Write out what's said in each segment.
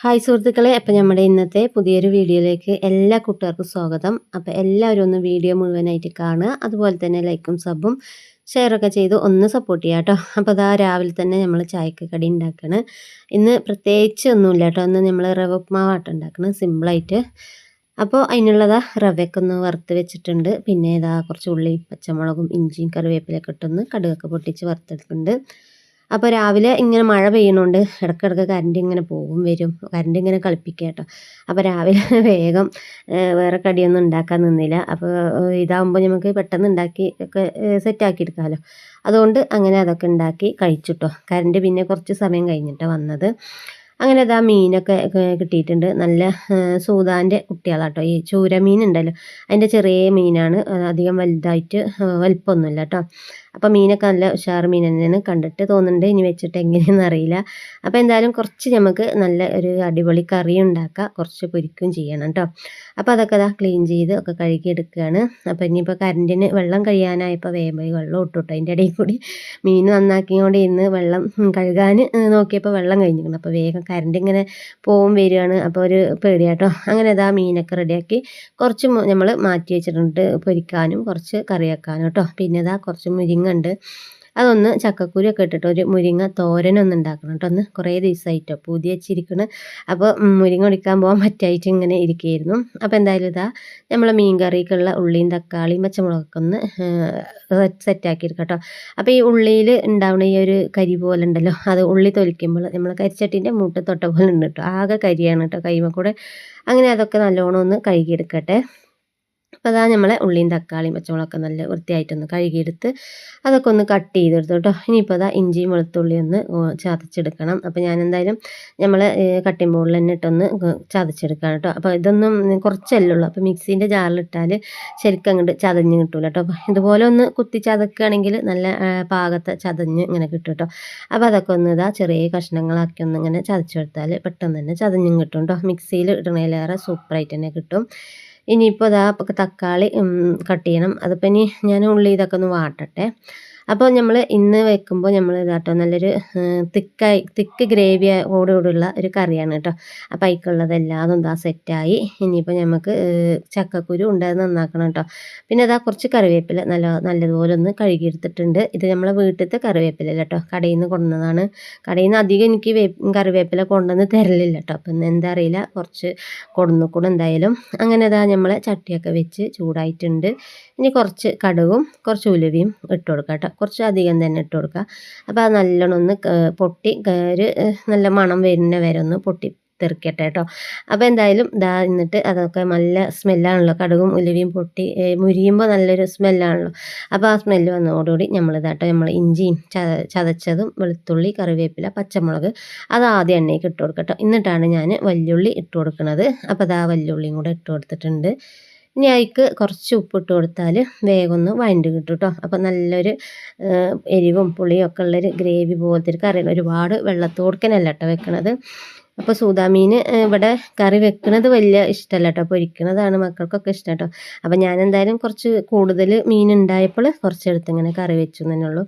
Hi സുഹൃത്തുക്കളെ, അപ്പം നമ്മുടെ ഇന്നത്തെ പുതിയൊരു വീഡിയോയിലേക്ക് എല്ലാ കൂട്ടുകാർക്കും സ്വാഗതം. അപ്പോൾ എല്ലാവരും ഒന്ന് വീഡിയോ മുഴുവനായിട്ട് കാണുക, അതുപോലെ തന്നെ ലൈക്കും സബും ഷെയറൊക്കെ ചെയ്ത് ഒന്ന് സപ്പോർട്ട് ചെയ്യുക കേട്ടോ. അപ്പോൾ അതാ രാവിലെ തന്നെ നമ്മൾ ചായക്ക് കടി ഉണ്ടാക്കണം. ഇന്ന് പ്രത്യേകിച്ച് ഒന്നുമില്ല കേട്ടോ, ഇന്ന് നമ്മൾ റവ ഉപ്മാവാട്ടം ഉണ്ടാക്കണം സിമ്പിളായിട്ട്. അപ്പോൾ അതിനുള്ളതാ റവയൊക്കെ ഒന്ന് വറുത്ത് വെച്ചിട്ടുണ്ട്. പിന്നെ ഇതാ കുറച്ച് ഉള്ളിയും പച്ചമുളകും ഇഞ്ചിയും കറിവേപ്പിലൊക്കെ ഇട്ടൊന്ന് കടുകൊക്കെ പൊട്ടിച്ച് വറുത്തെടുക്കുന്നുണ്ട്. അപ്പോൾ രാവിലെ ഇങ്ങനെ മഴ പെയ്യുന്നോണ്ട് ഇടയ്ക്കിടയ്ക്ക് കറണ്ട് ഇങ്ങനെ പോകും വരും. കറണ്ട് ഇങ്ങനെ കളിപ്പിക്കുക കേട്ടോ. അപ്പോൾ രാവിലെ വേഗം വേറെ കടിയൊന്നും ഉണ്ടാക്കാൻ നിന്നില്ല. അപ്പോൾ ഇതാകുമ്പോൾ നമുക്ക് പെട്ടെന്ന് ഉണ്ടാക്കി ഒക്കെ സെറ്റാക്കി എടുക്കാമല്ലോ. അതുകൊണ്ട് അങ്ങനെ അതൊക്കെ ഉണ്ടാക്കി കഴിച്ചു ട്ടോ. കറണ്ട് പിന്നെ കുറച്ച് സമയം കഴിഞ്ഞിട്ടാണ് വന്നത്. അങ്ങനെ ഇതാ മീനൊക്കെ കിട്ടിയിട്ടുണ്ട്. നല്ല സൂതാൻ്റെ കുട്ടികളാട്ടോ. ഈ ചൂര മീൻ ഉണ്ടല്ലോ, അതിൻ്റെ ചെറിയ മീനാണ്. അധികം വലുതായിട്ട് വലിപ്പമൊന്നുമില്ല കേട്ടോ. അപ്പോൾ മീനൊക്കെ നല്ല ഉഷാർ മീൻ തന്നെയാണ്. കണ്ടിട്ട് തോന്നുന്നുണ്ട്, ഇനി വെച്ചിട്ട് എങ്ങനെയെന്ന് അറിയില്ല. അപ്പോൾ എന്തായാലും കുറച്ച് നമുക്ക് നല്ല ഒരു അടിപൊളി കറി ഉണ്ടാക്കുക, കുറച്ച് പൊരിക്കുകയും ചെയ്യണം കേട്ടോ. അപ്പോൾ അതൊക്കെ ഇതാ ക്ലീൻ ചെയ്ത് ഒക്കെ കഴുകി എടുക്കുകയാണ്. അപ്പോൾ ഇനിയിപ്പോൾ കറണ്ടിന് വെള്ളം കഴിയാനായപ്പോൾ വേഗം പോയി വെള്ളം ഇട്ടു കേട്ടോ. അതിൻ്റെ ഇടയിൽ കൂടി മീൻ നന്നാക്കിക്കൊണ്ട് ഇന്ന് വെള്ളം കഴുകാൻ നോക്കിയപ്പോൾ വെള്ളം കഴിഞ്ഞിരിക്കണം. അപ്പോൾ വേഗം കറണ്ട് ഇങ്ങനെ പോവും വരികയാണ്. അപ്പോൾ ഒരു പേടിയാട്ടോ. അങ്ങനെ ഇതാ മീനൊക്കെ റെഡിയാക്കി കുറച്ച് നമ്മൾ മാറ്റി വെച്ചിട്ടുണ്ട് പൊരിക്കാനും കുറച്ച് കറി വെക്കാനും കേട്ടോ. പിന്നെ ഇതാ കുറച്ച് മുരിങ്ങ ഉണ്ട്, അതൊന്ന് ചക്കക്കുരുവൊക്കെ ഇട്ടിട്ട് ഒരു മുരിങ്ങ തോരനൊന്ന് ഉണ്ടാക്കണം കേട്ടോ. ഒന്ന് കുറേ ദിവസമായിട്ടോ പൂതി വെച്ചിരിക്കണം. അപ്പോൾ മുരിങ്ങ ഒടിക്കാൻ പോകാൻ പറ്റായിട്ട് ഇങ്ങനെ ഇരിക്കുകയായിരുന്നു. അപ്പോൾ എന്തായാലും ഇതാ നമ്മൾ മീൻ കറിക്കുള്ള ഉള്ളിയും തക്കാളിയും പച്ചമുളകൊക്കെ ഒന്ന് സെറ്റാക്കി എടുക്കാം കേട്ടോ. അപ്പോൾ ഈ ഉള്ളിയിൽ ഉണ്ടാവുന്ന ഈ ഒരു കരി പോലെ ഉണ്ടല്ലോ, അത് ഉള്ളി തൊലിക്കുമ്പോൾ നമ്മൾ കരിച്ചട്ടീൻ്റെ മൂട്ട് തൊട്ട പോലെ ഉണ്ട് കേട്ടോ. ആകെ കരിയാണ് കേട്ടോ കൈമ കൂടെ. അങ്ങനെ അതൊക്കെ നല്ലോണം ഒന്ന് കഴുകിയെടുക്കട്ടെ. അപ്പോൾ അതാ നമ്മളെ ഉള്ളിയും തക്കാളിയും പച്ചമുളകൊക്കെ നല്ല വൃത്തിയായിട്ടൊന്ന് കഴുകിയെടുത്ത് അതൊക്കെ ഒന്ന് കട്ട് ചെയ്തെടുത്തു കേട്ടോ. ഇനിയിപ്പോൾ അതാ ഇഞ്ചിയും വെളുത്തുള്ളി ഒന്ന് ചതച്ചെടുക്കണം. അപ്പോൾ ഞാൻ എന്തായാലും നമ്മൾ കട്ടിംഗ് ബോർഡിൽ തന്നെ ഇട്ടൊന്ന് ചതച്ചെടുക്കണം കേട്ടോ. അപ്പോൾ ഇതൊന്നും കുറച്ചല്ലേ ഉള്ളൂ. അപ്പോൾ മിക്സീൻ്റെ ജാറിലിട്ടാൽ ശരിക്കും അങ്ങോട്ട് ചതഞ്ഞ് കിട്ടില്ല കേട്ടോ. അപ്പോൾ ഇതുപോലെ ഒന്ന് കുത്തി ചതക്കുകയാണെങ്കിൽ നല്ല പാകത്തെ ചതഞ്ഞ് ഇങ്ങനെ കിട്ടും കേട്ടോ. അപ്പോൾ അതൊക്കെ ഒന്ന് ഇതാ ചെറിയ കഷ്ണങ്ങളാക്കി ഒന്ന് ഇങ്ങനെ ചതച്ചെടുത്താൽ പെട്ടെന്ന് തന്നെ ചതഞ്ഞും കിട്ടും കേട്ടോ. മിക്സിയിൽ ഇടണേലേറെ സൂപ്പറായിട്ട് തന്നെ കിട്ടും. ഇനിയിപ്പോൾ ഇതാ തക്കാളി കട്ട് ചെയ്യണം. അതിപ്പോൾ ഇനി ഞാൻ ഉള്ളി ഇതൊക്കെ ഒന്ന് വാട്ടട്ടെ. അപ്പോൾ നമ്മൾ ഇന്ന് വെക്കുമ്പോൾ നമ്മൾ ഇതാട്ടോ നല്ലൊരു തിക്ക് ഗ്രേവിയോടുകൂടിയുള്ള ഒരു കറിയാണ് കേട്ടോ. അപ്പോൾ അതിക്കുള്ളതെല്ലാതും ഇതാ സെറ്റായി. ഇനിയിപ്പോൾ നമുക്ക് ചക്കക്കുരു ഉണ്ടായത് നന്നാക്കണം കേട്ടോ. പിന്നെ ഇതാ കുറച്ച് കറിവേപ്പില നല്ലതുപോലെ ഒന്ന് കഴുകിയെടുത്തിട്ടുണ്ട്. ഇത് നമ്മളെ വീട്ടിലത്തെ കറിവേപ്പില കേട്ടോ, കടയിൽ നിന്ന് കൊണ്ടുവന്നതാണ്. കടയിൽ നിന്ന് അധികം എനിക്ക് കറിവേപ്പില കൊണ്ടുവന്ന് തരലില്ല കേട്ടോ. അപ്പം എന്താ അറിയില്ല, കുറച്ച് കൊടുന്നുകൂടെ എന്തായാലും. അങ്ങനെ ഇതാ നമ്മളെ ചട്ടിയൊക്കെ വെച്ച് ചൂടായിട്ടുണ്ട്. ഇനി കുറച്ച് കടുകും കുറച്ച് ഉലുവയും ഇട്ട് കൊടുക്കാം കേട്ടോ. കുറച്ച് അധികം തന്നെ ഇട്ട് കൊടുക്കുക. അപ്പോൾ അത് നല്ലോണം ഒന്ന് പൊട്ടി ഒരു നല്ല മണം വരുന്ന വരെ ഒന്ന് പൊട്ടി തെറിക്കട്ടെ കേട്ടോ. അപ്പോൾ എന്തായാലും ഇതാ എന്നിട്ട് അതൊക്കെ നല്ല സ്മെല്ലാണല്ലോ, കടുകും ഉലുവയും പൊട്ടി മുരിയുമ്പോൾ നല്ലൊരു സ്മെല്ലാണല്ലോ. അപ്പോൾ ആ സ്മെല്ല് വന്നതോടുകൂടി നമ്മളിതാട്ടോ നമ്മൾ ഇഞ്ചിയും ചതച്ചതും വെളുത്തുള്ളി കറിവേപ്പില പച്ചമുളക് അത് ആദ്യം എണ്ണയ്ക്ക് ഇട്ട് കൊടുക്കട്ടോ. എന്നിട്ടാണ് ഞാൻ വല്യുള്ളി ഇട്ട് കൊടുക്കുന്നത്. അപ്പോൾ അതാ വല്യുള്ളിയും കൂടെ ഇട്ട് കൊടുത്തിട്ടുണ്ട്. ഇനി അതിക്ക് കുറച്ച് ഉപ്പിട്ട് കൊടുത്താൽ വേഗം ഒന്ന് വഴണ്ട് കിട്ടും കേട്ടോ. അപ്പോൾ നല്ലൊരു എരിവും പുളിയും ഒക്കെ ഉള്ളൊരു ഗ്രേവി പോലത്തെ ഒരു കറിയാണ്. ഒരുപാട് വെള്ളത്തോടുക്കനല്ല കേട്ടോ വെക്കണത്. അപ്പോൾ സൂതാമീൻ ഇവിടെ കറി വെക്കുന്നത് വലിയ ഇഷ്ടമല്ല കേട്ടോ, പൊരിക്കുന്നതാണ് മക്കൾക്കൊക്കെ ഇഷ്ടം കേട്ടോ. അപ്പോൾ ഞാൻ എന്തായാലും കുറച്ച് കൂടുതൽ മീൻ ഉണ്ടായപ്പോൾ കുറച്ചെടുത്ത് ഇങ്ങനെ കറി വെച്ചു തന്നെ ഉള്ളൂ.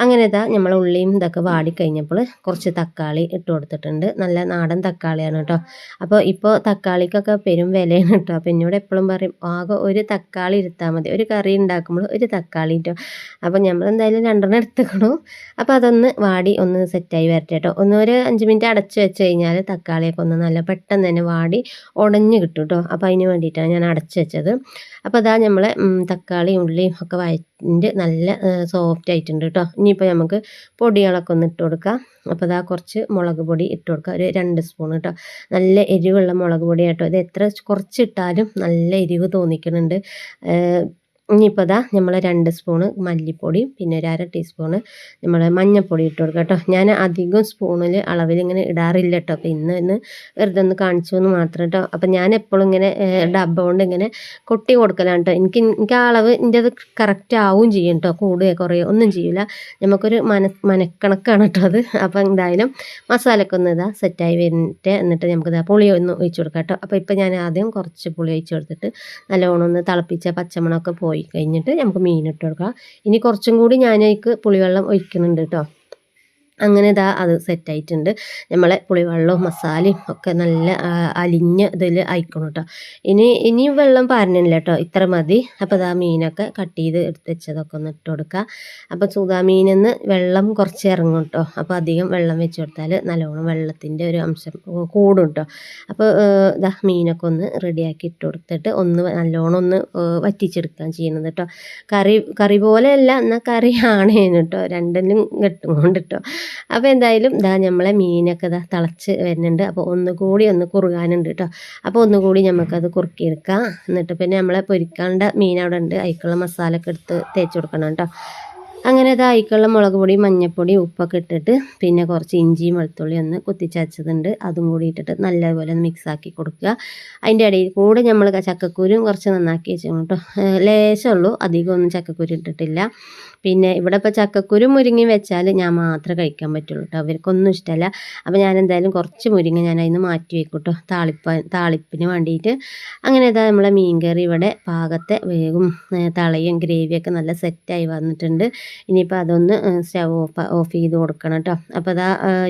അങ്ങനെ ഇതാ നമ്മൾ ഉള്ളിയും ഇതൊക്കെ വാടിക്കഴിഞ്ഞപ്പോൾ കുറച്ച് തക്കാളി ഇട്ട് കൊടുത്തിട്ടുണ്ട്. നല്ല നാടൻ തക്കാളിയാണ് കേട്ടോ. അപ്പോൾ ഇപ്പോൾ തക്കാളിക്കൊക്കെ പെരും വിലയാണ് കേട്ടോ. അപ്പോൾ എന്നോട് എപ്പോഴും പറയും ആകെ ഒരു തക്കാളി എടുത്താൽ മതി, ഒരു കറി ഉണ്ടാക്കുമ്പോൾ ഒരു തക്കാളി കേട്ടോ. അപ്പോൾ നമ്മൾ എന്തായാലും 2 എടുത്തുക്കണു. അപ്പോൾ അതൊന്ന് വാടി ഒന്ന് സെറ്റായി വരട്ടെ കേട്ടോ. ഒരു 5 മിനിറ്റ് അടച്ച് വെച്ച് കഴിഞ്ഞാൽ തക്കാളിയൊക്കെ ഒന്ന് നല്ല പെട്ടെന്ന് തന്നെ വാടി ഉടഞ്ഞ് കിട്ടും കേട്ടോ. അപ്പോൾ അതിന് വേണ്ടിയിട്ടാണ് ഞാൻ അടച്ച് വെച്ചത്. അപ്പോൾ അതാ നമ്മളെ തക്കാളിയും ഉള്ളിയും ഒക്കെ വഴറ്റി നല്ല സോഫ്റ്റ് ആയിട്ടുണ്ട് കേട്ടോ. ഇനിയിപ്പോൾ നമുക്ക് പൊടികളൊക്കെ ഒന്ന് ഇട്ട് കൊടുക്കാം. അപ്പോൾ അതാ കുറച്ച് മുളക് പൊടി ഇട്ട് കൊടുക്കുക, ഒരു 2 സ്പൂൺ കേട്ടോ. നല്ല എരിവുള്ള മുളക് പൊടി കേട്ടോ. ഇത് എത്ര കുറച്ചിട്ടാലും നല്ല എരിവ് തോന്നിക്കുന്നുണ്ട്. ഇനിയിപ്പോൾ അതാ നമ്മൾ 2 സ്പൂണ് മല്ലിപ്പൊടിയും പിന്നെ ഒരു 1/2 ടീസ്പൂണ് നമ്മൾ മഞ്ഞൾപ്പൊടി ഇട്ട് കൊടുക്കുക കേട്ടോ. ഞാൻ അധികം സ്പൂണിൽ അളവിൽ ഇങ്ങനെ ഇടാറില്ല കേട്ടോ. അപ്പോൾ ഇന്ന് വെറുതെ ഒന്ന് കാണിച്ചു എന്ന് മാത്രം കേട്ടോ. അപ്പോൾ ഞാൻ എപ്പോഴും ഇങ്ങനെ ഡബ്ബ കൊണ്ട് ഇങ്ങനെ കൊട്ടി കൊടുക്കലാണ് കേട്ടോ. എനിക്ക് ആ അളവ് എൻ്റെ അത് കറക്റ്റ് ആവും ചെയ്യും കേട്ടോ. കൂടുകയോ കുറയോ ഒന്നും ചെയ്യില്ല, നമുക്കൊരു മനക്കണക്കാണ് കേട്ടോ അത്. അപ്പോൾ എന്തായാലും മസാലയൊക്കെ ഒന്ന് ഇതാ സെറ്റായി വരുന്നിട്ട് എന്നിട്ട് നമുക്കിതാ പുളി ഒന്ന് ഒഴിച്ച് കൊടുക്കാം കേട്ടോ. അപ്പോൾ ഇപ്പോൾ ഞാൻ ആദ്യം കുറച്ച് പുളി ഒഴിച്ച് കൊടുത്തിട്ട് നല്ലോണം ഒന്ന് തിളപ്പിച്ച പച്ചമണമൊക്കെ പോയി കഴിഞ്ഞിട്ട് നമുക്ക് മീൻ ഇട്ട് കൊടുക്കാം. ഇനി കുറച്ചും കൂടി ഞാൻ അതിലേക്ക് പുളിവെള്ളം ഒഴിക്കുന്നുണ്ട് കേട്ടോ. അങ്ങനെ ഇതാ അത് സെറ്റായിട്ടുണ്ട്. നമ്മളെ പുളിവെള്ളവും മസാലയും ഒക്കെ നല്ല അലിഞ്ഞ ഇതിൽ ആയിക്കണം കേട്ടോ. ഇനിയും വെള്ളം പാരണില്ല കേട്ടോ, ഇത്ര മതി. അപ്പോൾ ഇതാ മീനൊക്കെ കട്ട് ചെയ്ത് എടുത്ത് വെച്ചതൊക്കെ ഒന്ന് ഇട്ട് കൊടുക്കുക. അപ്പോൾ ചൂതാ മീനിൽ നിന്ന് വെള്ളം കുറച്ച് ഇറങ്ങും കേട്ടോ. അപ്പോൾ അധികം വെള്ളം വെച്ച് കൊടുത്താൽ നല്ലോണം വെള്ളത്തിൻ്റെ ഒരു അംശം കൂടും കേട്ടോ. അപ്പോൾ ഇതാ മീനൊക്കെ ഒന്ന് റെഡിയാക്കി ഇട്ട് കൊടുത്തിട്ട് നല്ലോണം ഒന്ന് വറ്റിച്ചെടുക്കുകയാണ് ചെയ്യുന്നത് കേട്ടോ. കറി പോലെയല്ല, എന്നാൽ കറിയാണ് കേട്ടോ, രണ്ടിനും കെട്ടുകൊണ്ട് കേട്ടോ. അപ്പോൾ എന്തായാലും നമ്മളെ മീനൊക്കെ തിളച്ച് വരുന്നുണ്ട്. അപ്പോൾ ഒന്നുകൂടി ഒന്ന് കുറുകാനുണ്ട് കേട്ടോ. അപ്പോൾ ഒന്നുകൂടി നമുക്കത് കുറുക്കിയെടുക്കാം. എന്നിട്ട് പിന്നെ നമ്മളെ പൊരിക്കാണ്ട മീൻ അവിടെ ഉണ്ട്, അതിക്കുള്ള മസാല ഒക്കെ എടുത്ത് തേച്ച് കൊടുക്കണം കേട്ടോ. അങ്ങനെ അതിക്കുള്ള മുളക് പൊടി, മഞ്ഞൾപ്പൊടി, ഉപ്പൊക്കെ ഇട്ടിട്ട് പിന്നെ കുറച്ച് ഇഞ്ചിയും വെളുത്തുള്ളി ഒന്ന് കുത്തിച്ചതച്ചതുണ്ട്, അതും കൂടി ഇട്ടിട്ട് നല്ലപോലെ ഒന്ന് മിക്സാക്കി കൊടുക്കുക. അതിൻ്റെ ഇടയിൽ കൂടെ നമ്മൾ ചക്കക്കുരും കുറച്ച് നന്നാക്കി വെച്ചു കേട്ടോ. ലേശമുള്ളൂ, അധികം ഒന്നും ചക്കക്കുരു ഇട്ടിട്ടില്ല. പിന്നെ ഇവിടെ ഇപ്പോൾ ചക്കക്കുരു മുരിങ്ങ വെച്ചാൽ ഞാൻ മാത്രമേ കഴിക്കാൻ പറ്റുള്ളൂ കേട്ടോ, അവർക്കൊന്നും ഇഷ്ടമല്ല. അപ്പോൾ ഞാൻ എന്തായാലും കുറച്ച് മുരിങ്ങ ഞാൻ അതിന് മാറ്റി വെക്കും കേട്ടോ, താളിപ്പിന് വേണ്ടിയിട്ട്. അങ്ങനെ നമ്മളെ മീൻ കറി ഇവിടെ പാകത്തെ വേഗം തളയും ഗ്രേവിയൊക്കെ നല്ല സെറ്റായി വന്നിട്ടുണ്ട്. ഇനിയിപ്പോൾ അതൊന്ന് സ്റ്റവ് ഓഫ് ചെയ്ത് കൊടുക്കണം കേട്ടോ. അപ്പോൾ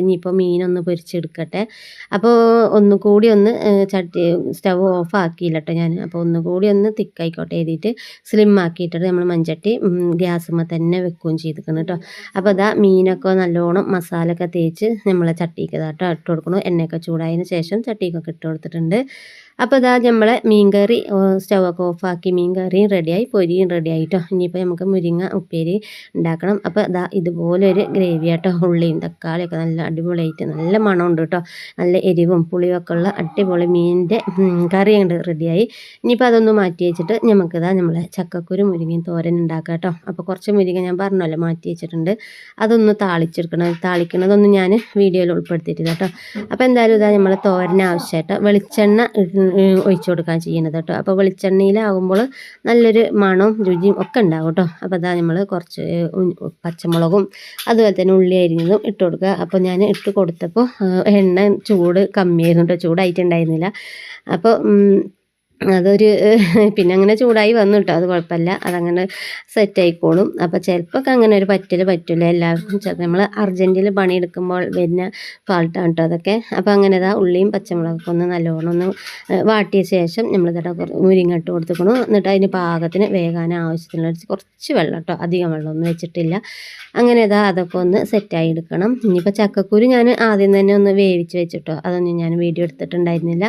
ഇനിയിപ്പോൾ മീനൊന്ന് പൊരിച്ചെടുക്കട്ടെ. അപ്പോൾ ഒന്നുകൂടി ഒന്ന് സ്റ്റവ് ഓഫ് ആക്കിയില്ല കേട്ടോ ഞാൻ. അപ്പോൾ ഒന്നുകൂടി ഒന്ന് തിക്കായിക്കോട്ടെ എഴുതിയിട്ട് സ്ലിം ആക്കിയിട്ടിട്ട് നമ്മൾ മൺചട്ടി ഗ്യാസുമ്മ തന്നെ വെക്കുകയും ചെയ്തിരിക്കണം കേട്ടോ. അപ്പോൾ മീനൊക്കെ നല്ലോണം മസാല ഒക്കെ തേച്ച് നമ്മളെ ചട്ടിക്ക് കേട്ടോ ഇട്ട് കൊടുക്കണം. എണ്ണയൊക്കെ ചൂടായതിന് ശേഷം ചട്ടിക്കൊക്കെ ഇട്ട് കൊടുത്തിട്ടുണ്ട്. അപ്പോൾ നമ്മളെ മീൻ കറി സ്റ്റവൊക്കെ ഓഫാക്കി മീൻ കറിയും റെഡിയായി, പൊരിയും റെഡിയായി കേട്ടോ. ഇനിയിപ്പോൾ നമുക്ക് മുരിങ്ങ ഉപ്പേരി ഉണ്ടാക്കണം. അപ്പോൾ ഇതുപോലൊരു ഗ്രേവി കേട്ടോ, ഉള്ളിയും തക്കാളിയൊക്കെ നല്ല അടിപൊളിയായിട്ട് നല്ല മണമുണ്ട് കേട്ടോ. നല്ല എരിവും പുളിയൊക്കെ ഉള്ള അടിപൊളി മീനിൻ്റെ കറി ഉണ്ട് റെഡിയായി. ഇനിയിപ്പോൾ അതൊന്ന് മാറ്റി വെച്ചിട്ട് നമുക്ക് നമ്മളെ ചക്കക്കുരു മുരിങ്ങയും തോരൻ ഉണ്ടാക്കാം കേട്ടോ. അപ്പോൾ കുറച്ച് മുരിങ്ങ ഞാൻ പറഞ്ഞല്ലോ മാറ്റി വെച്ചിട്ടുണ്ട്, അതൊന്ന് താളിച്ചെടുക്കണം. താളിക്കണതൊന്നും ഞാൻ വീഡിയോയിൽ ഉൾപ്പെടുത്തിയിട്ടില്ല കേട്ടോ. അപ്പോൾ എന്തായാലും നമ്മൾ തോരന് ആവശ്യമായിട്ട് വെളിച്ചെണ്ണ ഒഴിച്ചു കൊടുക്കാൻ ചെയ്യുന്നത് കേട്ടോ. അപ്പോൾ വെളിച്ചെണ്ണയിലാകുമ്പോൾ നല്ലൊരു മണവും രുചിയും ഒക്കെ ഉണ്ടാകും കേട്ടോ. അപ്പോൾ നമ്മൾ കുറച്ച് പച്ചമുളകും അതുപോലെ തന്നെ ഉള്ളി അരിഞ്ഞതും ഇട്ട് കൊടുക്കുക. അപ്പോൾ ഞാൻ ഇട്ട് കൊടുത്തപ്പോൾ എണ്ണ ചൂട് കമ്മിയായിരുന്നു കേട്ടോ, ചൂടായിട്ടുണ്ടായിരുന്നില്ല. അപ്പോൾ അതൊരു പിന്നെ അങ്ങനെ ചൂടായി വന്നു കേട്ടോ, അത് കുഴപ്പമില്ല, അതങ്ങനെ സെറ്റായിക്കോളും. അപ്പോൾ ചിലപ്പോൾ അങ്ങനെ ഒരു പറ്റില്ല എല്ലാവർക്കും. നമ്മൾ അർജൻറ്റിൽ പണിയെടുക്കുമ്പോൾ വരുന്ന ഫാൾട്ടാണ് കേട്ടോ അതൊക്കെ. അപ്പോൾ അങ്ങനെ ഉള്ളിയും പച്ചമുളകൊക്കെ ഒന്ന് നല്ലോണം ഒന്ന് വാട്ടിയ ശേഷം നമ്മൾ മുരിങ്ങ ഇട്ട് കൊടുത്തിക്കണം. എന്നിട്ട് അതിന് പാകത്തിന് വേകാൻ ആവശ്യത്തിനുള്ള കുറച്ച് വെള്ളം കേട്ടോ, അധികം വെള്ളമൊന്നും വെച്ചിട്ടില്ല. അങ്ങനെ അതൊക്കെ ഒന്ന് സെറ്റായി എടുക്കണം. ഇനിയിപ്പോൾ ചക്കക്കുരു ഞാൻ ആദ്യം തന്നെ ഒന്ന് വേവിച്ച് വെച്ചിട്ടോ, അതൊന്നും ഞാൻ വീഡിയോ എടുത്തിട്ടുണ്ടായിരുന്നില്ല.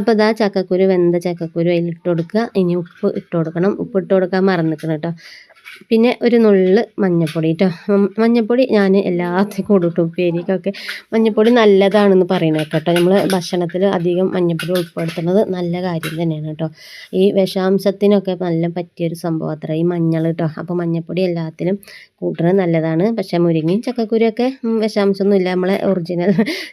അപ്പോൾ ചക്കക്കുരു വെന്ത ചക്കക്കുരു അതിലിട്ട് കൊടുക്കുക. ഇനി ഉപ്പ് ഇട്ട് കൊടുക്കണം, ഉപ്പ് ഇട്ട് കൊടുക്കാൻ മറന്നിക്കണം കേട്ടോ. പിന്നെ ഒരു നുള്ള് മഞ്ഞൾപ്പൊടി കേട്ടോ. മഞ്ഞൾപ്പൊടി ഞാൻ എല്ലാത്തിനും കൊടുക്കും, ഉപ്പേരിക്കൊക്കെ മഞ്ഞൾപ്പൊടി നല്ലതാണെന്ന് പറയുന്നത് കേട്ടോ. നമ്മൾ ഭക്ഷണത്തിൽ അധികം മഞ്ഞൾപ്പൊടി ഉൾപ്പെടുത്തുന്നത് നല്ല കാര്യം തന്നെയാണ് കേട്ടോ. ഈ വിഷാംശത്തിനൊക്കെ നല്ല പറ്റിയൊരു സംഭവം അത്ര ഈ മഞ്ഞൾ കേട്ടോ. അപ്പോൾ മഞ്ഞൾപ്പൊടി എല്ലാത്തിനും കൂട്ടുന്നത് നല്ലതാണ്. പക്ഷേ മുരിങ്ങയും ചക്കക്കുരിയൊക്കെ വിഷാംശമൊന്നും ഇല്ല, നമ്മളെ ഒറിജിനൽ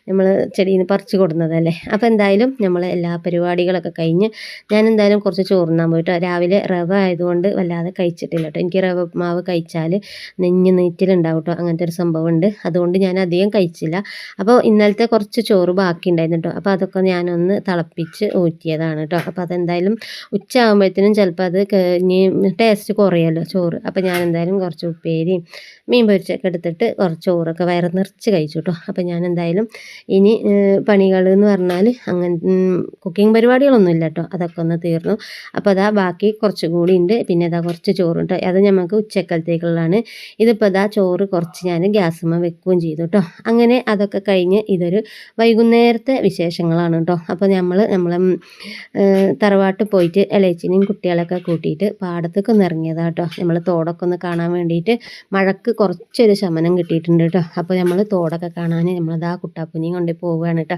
നമ്മൾ ചെടിയിൽ നിന്ന് പറിച്ച് കൊടുക്കുന്നതല്ലേ. അപ്പോൾ എന്തായാലും നമ്മൾ എല്ലാ പരിപാടികളൊക്കെ കഴിഞ്ഞ് ഞാൻ എന്തായാലും കുറച്ച് ചോറുണ്ണാൻ പോയിട്ടോ. രാവിലെ റവ ആയതുകൊണ്ട് വല്ലാതെ കഴിച്ചിട്ടില്ല കേട്ടോ. എനിക്ക് റവ മാവ് കഴിച്ചാൽ നെറ്റിലുണ്ടാവും കേട്ടോ, അങ്ങനത്തെ ഒരു സംഭവം ഉണ്ട്. അതുകൊണ്ട് ഞാൻ അധികം കഴിച്ചില്ല. അപ്പോൾ ഇന്നലത്തെ കുറച്ച് ചോറ് ബാക്കി ഉണ്ടായിരുന്നു കേട്ടോ. അപ്പോൾ അതൊക്കെ ഞാനൊന്ന് തിളപ്പിച്ച് ഊറ്റിയതാണ് കേട്ടോ. അപ്പോൾ അതെന്തായാലും ഉച്ച ആകുമ്പോഴത്തേനും ചിലപ്പോൾ അത് ഇനി ടേസ്റ്റ് കുറയുമല്ലോ ചോറ്. അപ്പോൾ ഞാൻ എന്തായാലും കുറച്ച് ഉപ്പേരിയും മീൻ പൊരിച്ചൊക്കെ എടുത്തിട്ട് കുറച്ച് ചോറൊക്കെ വയറ് നിറച്ച് കഴിച്ചു കേട്ടോ. അപ്പോൾ ഞാൻ എന്തായാലും ഇനി പണികൾ എന്ന് പറഞ്ഞാൽ അങ്ങനെ കുക്കിംഗ് പരിപാടികളൊന്നും ഇല്ല കേട്ടോ, അതൊക്കെ ഒന്ന് തീർന്നു. അപ്പോൾ ബാക്കി കുറച്ചുകൂടി ഉണ്ട്. പിന്നെ കുറച്ച് ചോറുണ്ട്, അത് നമുക്ക് ഉച്ചക്കലത്തേക്കുള്ളതാണ്. ഇതിപ്പോൾ ചോറ് കുറച്ച് ഞാൻ ഗ്യാസുമ്മ വെക്കുകയും ചെയ്തു കേട്ടോ. അങ്ങനെ അതൊക്കെ കഴിഞ്ഞ് ഇതൊരു വൈകുന്നേരത്തെ വിശേഷങ്ങളാണ് കേട്ടോ. അപ്പോൾ നമ്മളെ തറവാട്ട് പോയിട്ട് ഇളയച്ചിനെയും കുട്ടികളൊക്കെ കൂട്ടിയിട്ട് പാടത്തേക്ക് ഒന്ന് ഇറങ്ങിയതാണ് കേട്ടോ. നമ്മൾ തോടൊക്കെ ഒന്ന് കാണാൻ വേണ്ടിയിട്ട്. മഴക്ക് കുറച്ചൊരു ശമനം കിട്ടിയിട്ടുണ്ട് കേട്ടോ. അപ്പോൾ നമ്മൾ തോടൊക്കെ കാണാൻ നമ്മളതാ കുട്ടാപ്പുനിയും കൊണ്ട് പോവുകയാണ് കേട്ടോ.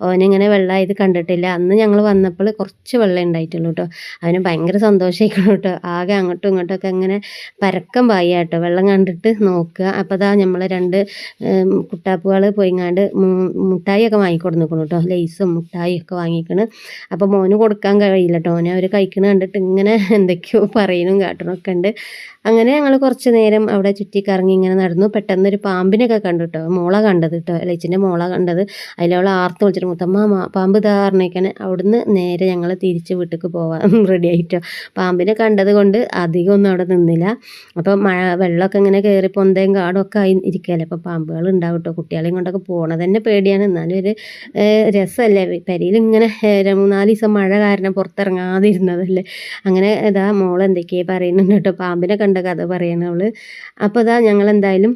ഓനിങ്ങനെ വെള്ളമായത് കണ്ടിട്ടില്ല. അന്ന് ഞങ്ങൾ വന്നപ്പോൾ കുറച്ച് വെള്ളം ഉണ്ടായിട്ടുള്ളൂ കേട്ടോ. അവന് ഭയങ്കര സന്തോഷമായിക്കണം കേട്ടോ. ആകെ അങ്ങോട്ടും ഇങ്ങോട്ടൊക്കെ അങ്ങനെ പരക്കം പായ കേട്ടോ, വെള്ളം കണ്ടിട്ട് നോക്കുക. അപ്പോൾ നമ്മൾ 2 കുട്ടാപ്പുകൾ പോയിങ്ങാണ്ട് മുട്ടായിയൊക്കെ വാങ്ങിക്കൊണ്ടു നിൽക്കണം കേട്ടോ. ലേസും മുട്ടായിയൊക്കെ വാങ്ങിക്കണം. അപ്പോൾ മോന് കൊടുക്കാൻ കഴിയില്ല കേട്ടോ, ഓനെ അവർ കഴിക്കണ കണ്ടിട്ട് ഇങ്ങനെ എന്തൊക്കെയോ പറയണും കാട്ടണമൊക്കെ ഉണ്ട്. അങ്ങനെ ഞങ്ങൾ കുറച്ച് നേരം അവിടെ ചുറ്റിക്കറങ്ങി ഇങ്ങനെ നടന്നു. പെട്ടെന്നൊരു പാമ്പിനൊക്കെ കണ്ടു കേട്ടോ. മോള കണ്ടത് കേട്ടോ, ഇളച്ചിൻ്റെ മോള കണ്ടത്. അതിലവൾ ആർത്ത് വിളിച്ചിട്ട് മുത്തമ്മ പാമ്പ് ധാരണയ്ക്കാണ്. അവിടുന്ന് നേരെ ഞങ്ങൾ തിരിച്ച് വീട്ടിലേക്ക് പോവാൻ റെഡി ആയിട്ടോ. പാമ്പിനെ കണ്ടത് കൊണ്ട് അധികം ഒന്നും അവിടെ നിന്നില്ല. അപ്പോൾ വെള്ളമൊക്കെ ഇങ്ങനെ കയറി പൊന്തയും കാടും ഒക്കെ ആയി ഇരിക്കുകയല്ലേ. അപ്പോൾ പാമ്പുകൾ ഉണ്ടാവും കേട്ടോ. കുട്ടികളെയും കൊണ്ടൊക്കെ പോകണത് തന്നെ പേടിയാണ്. എന്നാലും ഒരു രസമല്ലേ. പെരയിൽ ഇങ്ങനെ 3-4 ദിവസം മഴ കാരണം പുറത്തിറങ്ങാതിരുന്നതല്ലേ. അങ്ങനെ ഇതാ മോൾ എന്തൊക്കെയാ പറയുന്നുണ്ട് കേട്ടോ. പാമ്പിനെ കണ്ട കഥ പറയണ അവള്. അപ്പോൾ ഇതാ ഞങ്ങളെന്തായാലും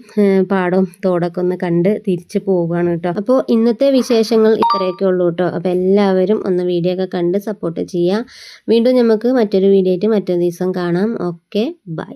പാടവും തോടൊക്കെ ഒന്ന് കണ്ട് തിരിച്ച് പോവുകയാണ് കേട്ടോ. അപ്പോൾ ഇന്നത്തെ വിശേഷങ്ങൾ ഇത്രയൊക്കെ ഉള്ളൂ കേട്ടോ. അപ്പോൾ എല്ലാവരും ഒന്ന് വീഡിയോ ഒക്കെ കണ്ട് സപ്പോർട്ട് ചെയ്യുക. വീണ്ടും നമുക്ക് മറ്റൊരു വീഡിയോ ആയിട്ട് മറ്റൊരു ദിവസം കാണാം. Okay, by.